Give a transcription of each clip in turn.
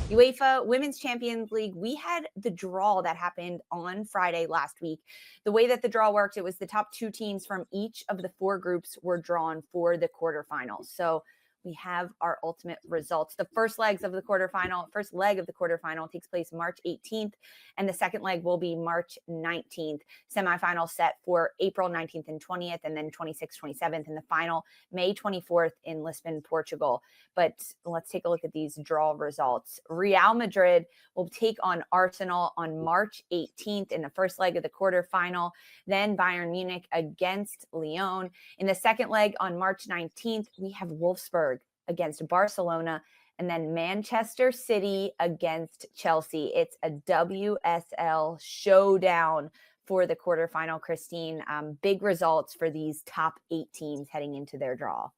UEFA Women's Champions League, we had the draw that happened on Friday last week. The way that the draw worked, it was the top 2 teams from each of the 4 groups were drawn for the quarterfinals. So we have our ultimate results. The first leg of the quarterfinal takes place March 18th, and the second leg will be March 19th. Semifinals set for April 19th and 20th, and then 26th, 27th, and the final May 24th in Lisbon, Portugal. But let's take a look at these draw results. Real Madrid will take on Arsenal on March 18th in the first leg of the quarterfinal. Then Bayern Munich against Lyon. In the second leg on March 19th, we have Wolfsburg against Barcelona, and then Manchester City against Chelsea. It's a WSL showdown for the quarterfinal, Christine. Big results for these top 8 teams heading into their draw.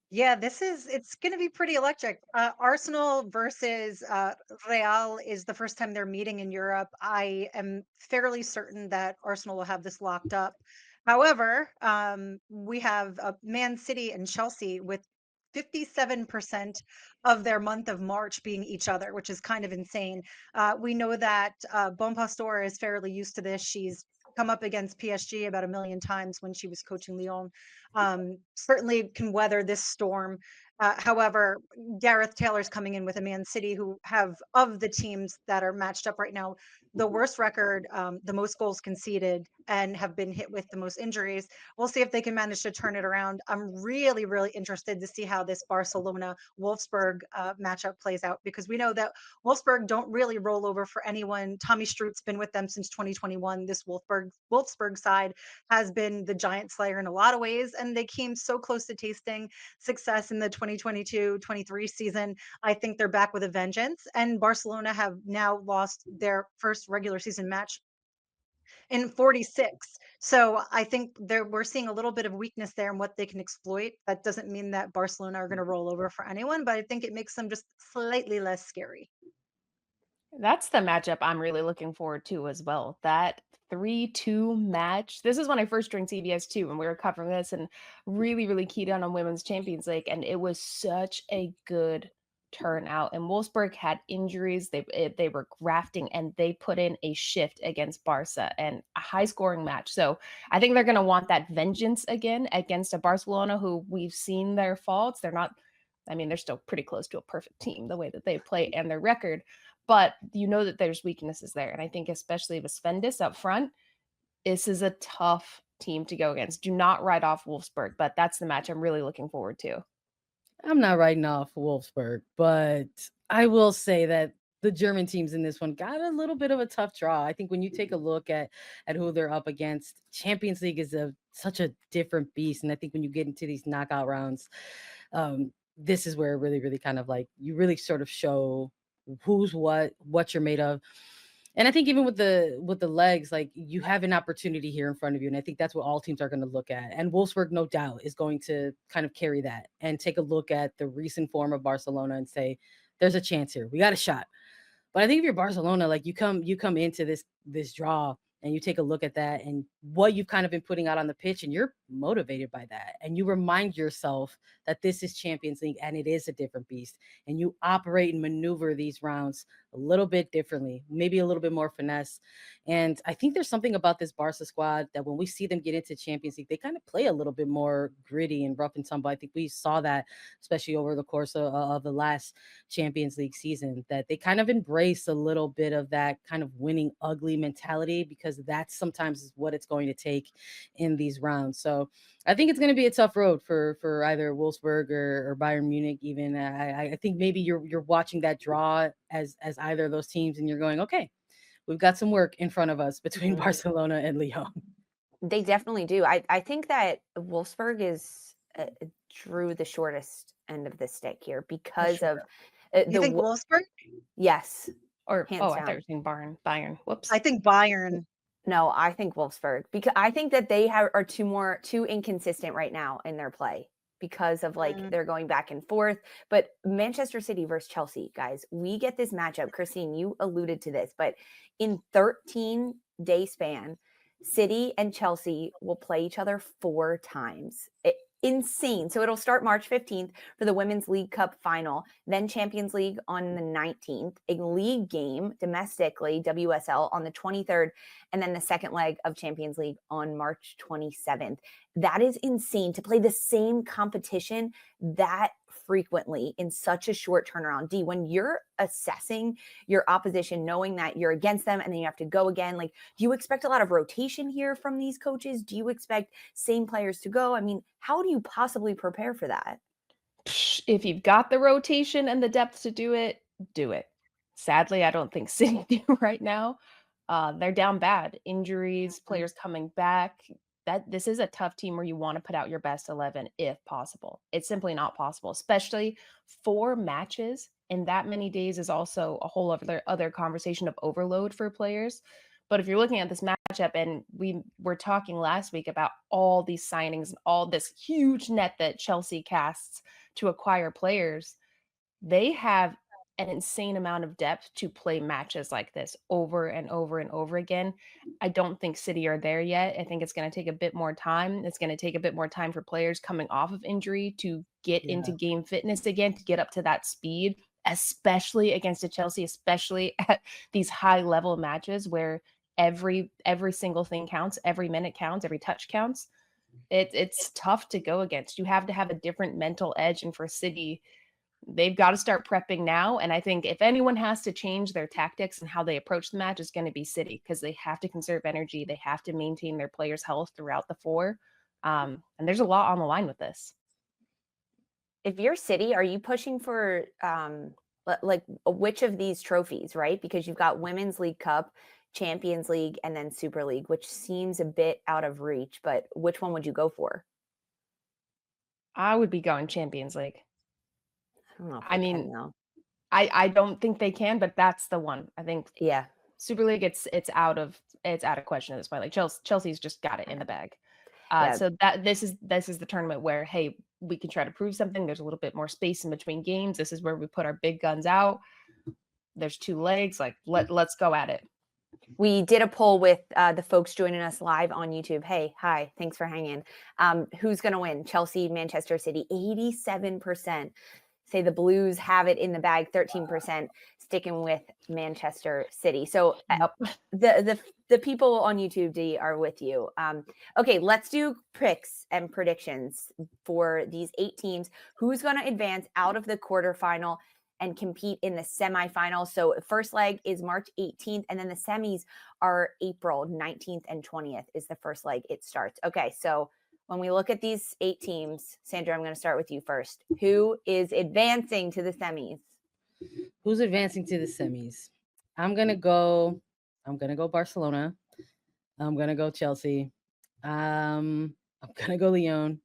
Yeah, it's going to be pretty electric. Arsenal versus Real is the first time they're meeting in Europe. I am fairly certain that Arsenal will have this locked up. However, we have Man City and Chelsea with 57% of their month of March being each other, which is kind of insane. We know that Bon Pastor is fairly used to this. She's come up against PSG about a million times when she was coaching Lyon. Certainly can weather this storm. However, Gareth Taylor's coming in with a Man City who have, of the teams that are matched up right now, the worst record, the most goals conceded, and have been hit with the most injuries. We'll see if they can manage to turn it around. I'm really, really interested to see how this Barcelona Wolfsburg matchup plays out, because we know that Wolfsburg don't really roll over for anyone. Tommy Stroot's been with them since 2021. This Wolfsburg side has been the giant slayer in a lot of ways, and they came so close to tasting success in the 2022-23 season. I think they're back with a vengeance, and Barcelona have now lost their first regular season match in 46. So I think we're seeing a little bit of weakness there and what they can exploit. That doesn't mean that Barcelona are going to roll over for anyone, but I think it makes them just slightly less scary. That's the matchup I'm really looking forward to as well. That 3-2 match. This is when I first joined CBS too, and we were covering this and really, really keyed on Women's Champions League. And it was such a good turnout. And Wolfsburg had injuries. They were grafting and they put in a shift against Barca and a high scoring match. So I think they're going to want that vengeance again against a Barcelona who we've seen their faults. They're not, I mean, they're still pretty close to a perfect team the way that they play and their record, but you know that there's weaknesses there. And I think especially with Svendes up front, this is a tough team to go against. Do not write off Wolfsburg, but that's the match I'm really looking forward to. I'm not writing off Wolfsburg, but I will say that the German teams in this one got a little bit of a tough draw. I think when you take a look at who they're up against, Champions League is such a different beast, and I think when you get into these knockout rounds, this is where it really, really kind of like you really sort of show who's what you're made of. And I think even with the legs, like you have an opportunity here in front of you. And I think that's what all teams are going to look at. And Wolfsburg, no doubt, is going to kind of carry that and take a look at the recent form of Barcelona and say, there's a chance here. We got a shot. But I think if you're Barcelona, like you come into this draw and you take a look at that and what you've kind of been putting out on the pitch, and you're motivated by that. And you remind yourself that this is Champions League and it is a different beast. And you operate and maneuver these rounds a little bit differently, maybe a little bit more finesse. And I think there's something about this Barca squad that when we see them get into Champions League, they kind of play a little bit more gritty and rough and tumble. I think we saw that, especially over the course of the last Champions League season, that they kind of embrace a little bit of that kind of winning ugly mentality, because that's sometimes what it's going to take in these rounds. So I think it's going to be a tough road for either Wolfsburg or Bayern Munich. Even I think maybe you're watching that draw as either of those teams, and you're going, okay, we've got some work in front of us between Barcelona and Lyon. They definitely do. I think that Wolfsburg is drew the shortest end of the stick here because Sure. of You think Wolfsburg? yes, Or hands oh, I thought you down. were saying Bayern. Whoops. I think Bayern. No, I think Wolfsburg, because I think that they are too inconsistent right now in their play because of like Mm, they're going back and forth. But Manchester City versus Chelsea, guys, we get this matchup. Christine, you alluded to this, but in 13-day span, City and Chelsea will play each other 4 times. insane. So it'll start March 15th for the Women's League Cup final, then Champions League on the 19th, a league game domestically, WSL, on the 23rd, and then the second leg of Champions League on March 27th. That is insane to play the same competition that frequently in such a short turnaround. D, when you're assessing your opposition, knowing that you're against them and then you have to go again, like, do you expect a lot of rotation here from these coaches? Do you expect same players to go? I mean, how do you possibly prepare for that? If you've got the rotation and the depth to do it, do it. Sadly, I don't think City do right now. They're down bad. Injuries, players coming back. This is a tough team where you want to put out your best 11 if possible. It's simply not possible, especially 4 matches in that many days is also a whole other conversation of overload for players. But if you're looking at this matchup, and we were talking last week about all these signings and all this huge net that Chelsea casts to acquire players, they have an insane amount of depth to play matches like this over and over and over again. I don't think City are there yet. I think it's going to take a bit more time. It's going to take a bit more time for players coming off of injury to get into game fitness again, to get up to that speed, especially against a Chelsea, especially at these high level matches where every single thing counts, every minute counts, every touch counts. It's tough to go against. You have to have a different mental edge, and for City, they've got to start prepping now. And I think if anyone has to change their tactics and how they approach the match, it's going to be City, because they have to conserve energy. They have to maintain their players' health throughout the 4. And there's a lot on the line with this. If you're City, are you pushing for like which of these trophies, right? Because you've got Women's League Cup, Champions League, and then Super League, which seems a bit out of reach, but which one would you go for? I would be going Champions League. I don't know if I they mean, can, though. I don't think they can, but that's the one. I think Yeah. Super League, it's out of question at this point. Like Chelsea's just got it in the bag. Yeah. So that this is the tournament where, hey, we can try to prove something. There's a little bit more space in between games. This is where we put our big guns out. There's 2 legs. Like let's go at it. We did a poll with the folks joining us live on YouTube. Hey, hi, thanks for hanging. Who's going to win? Chelsea, Manchester City. 87% say the Blues have it in the bag. 13% sticking with Manchester City. So the people on YouTube, D, are with you. Okay, let's do picks and predictions for these 8 teams. Who's going to advance out of the quarterfinal and compete in the semifinals? So first leg is March 18th, and then the semis are April 19th and 20th is the first leg it starts. Okay, so when we look at these 8 teams, Sandra, I'm going to start with you first. Who is advancing to the semis? Who's advancing to the semis? I'm gonna go Barcelona. I'm gonna go Chelsea. I'm gonna go Lyon.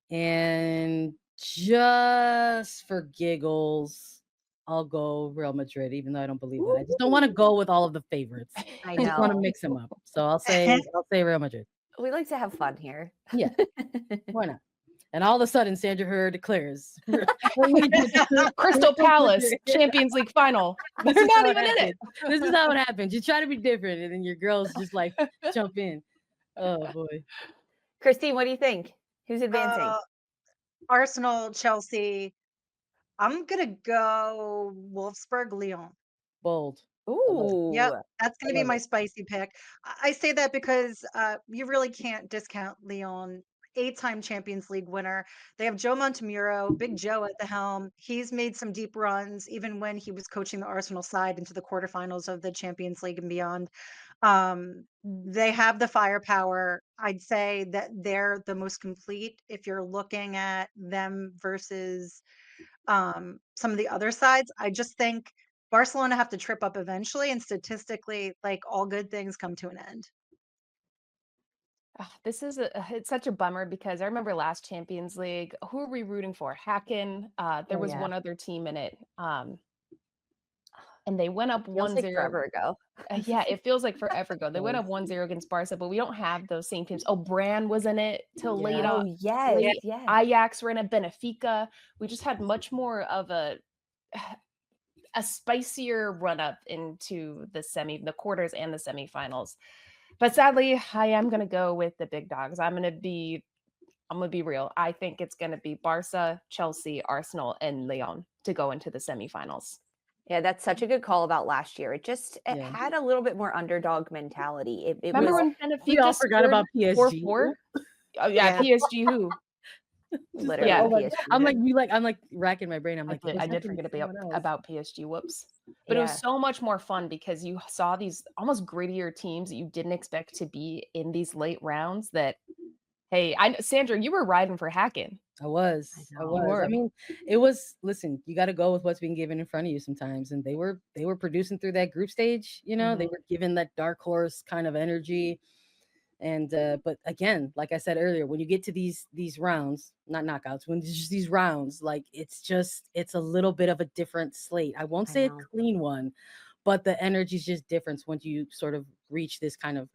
And just for giggles, I'll go Real Madrid, even though I don't believe it. I just don't want to go with all of the favorites. I just want to mix them up. So I'll say Real Madrid. We like to have fun here. Yeah. Why not? And all of a sudden, Sandra Herrera declares Crystal Palace Champions League final. They're not even in it. This is how it happens. You try to be different, and then your girls just like jump in. Oh boy. Christine, what do you think? Who's advancing? Arsenal, Chelsea. I'm gonna go Wolfsburg, Lyon. Bold. Ooh. Yep, that's gonna be my spicy pick. I say that because you really can't discount Lyon. 8-time Champions League winner. They have Joe Montemurro, Big Joe at the helm. He's made some deep runs, even when he was coaching the Arsenal side into the quarterfinals of the Champions League and beyond. They have the firepower. I'd say that they're the most complete if you're looking at them versus some of the other sides. I just think Barcelona have to trip up eventually, and statistically, like, all good things come to an end. This is it's such a bummer, because I remember last Champions League, who are we rooting for? Hacken. There was one other team in it. And they went up 1-0. Like forever ago. Yeah, it feels like forever ago. They went up 1-0 against Barca, but we don't have those same teams. Oh, Bran was in it till late on. Oh, yes. Ajax were in it, Benfica. We just had much more of a spicier run up into the quarters and the semifinals. But sadly, I am going to go with the big dogs. I'm going to be I'm going to be real. I think it's going to be Barca, Chelsea, Arsenal, and Lyon to go into the semifinals. Yeah, that's such a good call about last year. It Yeah. had a little bit more underdog mentality. It Remember was when We all Benfica forgot about scored PSG. 4-4? Oh, yeah, Yeah. PSG who? literally Yeah. Oh my- PSG. I'm like racking my brain. I'm like, I was did that forget someone else? about PSG. Whoops. But it was so much more fun because you saw these almost grittier teams that you didn't expect to be in these late rounds that, hey, Sandra, you were riding for Hacken. I was. know. You were. I mean, it was, listen, you got to go with what's being given in front of you sometimes. And they were producing through that group stage, you know, they were given that dark horse kind of energy. And but again, like I said earlier, when you get to these rounds, not knockouts, when it's just these rounds, like it's a little bit of a different slate. I won't say a clean one, but the energy is just different once you sort of reach this kind of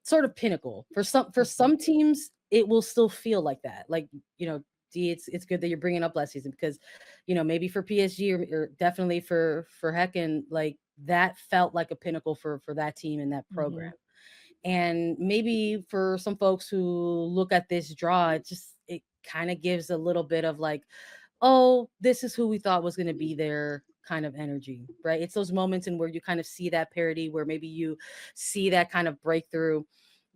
sort of pinnacle. For some teams, it will still feel like that. Like, you know, D, it's good that you're bringing up last season because, you know, maybe for PSG or definitely for Hecken, like that felt like a pinnacle for that team and that program. And maybe for some folks who look at this draw, it kind of gives a little bit of like, oh, this is who we thought was going to be there kind of energy, right? It's those moments in where you kind of see that parity, where maybe you see that kind of breakthrough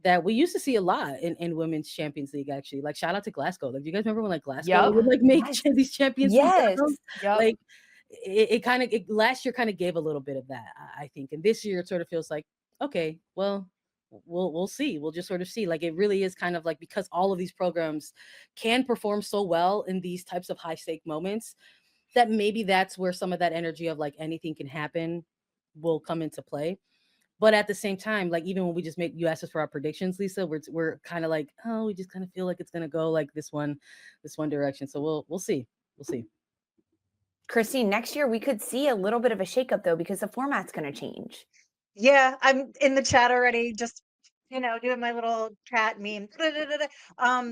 that we used to see a lot in Women's Champions League, actually. Like, shout out to Glasgow. Like, do you guys remember when like Glasgow would like make these Champions League rounds? Like, it last year kind of gave a little bit of that, I think. And this year it sort of feels like, okay, well, we'll see. We'll just sort of see. Like, it really is kind of like, because all of these programs can perform so well in these types of high stake moments, that maybe that's where some of that energy of like anything can happen will come into play. But at the same time, like, even when we just you asked us for our predictions, Lisa, we're kind of like, oh, we just kind of feel like it's gonna go like this one direction. So we'll see. Christine, next year we could see a little bit of a shakeup though, because the format's going to change. Yeah, I'm in the chat already, just doing my little chat meme.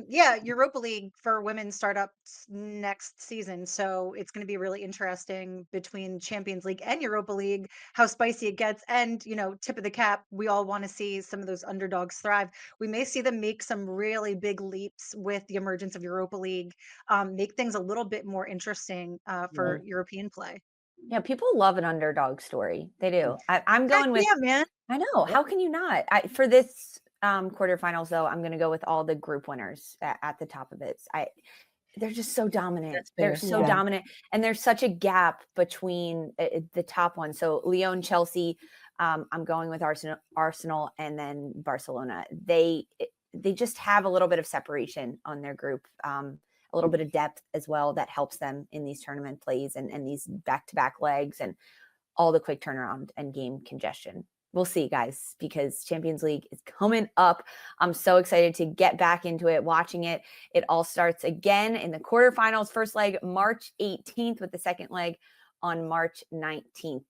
Yeah, Europa League for women startups next season, so it's going to be really interesting between Champions League and Europa League, how spicy it gets. And tip of the cap, we all want to see some of those underdogs thrive. We may see them make some really big leaps with the emergence of Europa League, make things a little bit more interesting for European play. Yeah, people love an underdog story. They do. I'm going with, yeah, man. I know. How can you not? For this quarterfinals, though, I'm going to go with all the group winners at the top of it. They're just so dominant. They're so dominant. And there's such a gap between the top one. So Lyon, Chelsea, I'm going with Arsenal, and then Barcelona. They just have a little bit of separation on their group. A little bit of depth as well that helps them in these tournament plays and these back-to-back legs and all the quick turnaround and game congestion. We'll see, guys, because Champions League is coming up. I'm so excited to get back into it, watching it. It all starts again in the quarterfinals. First leg, March 18th, with the second leg on March 19th.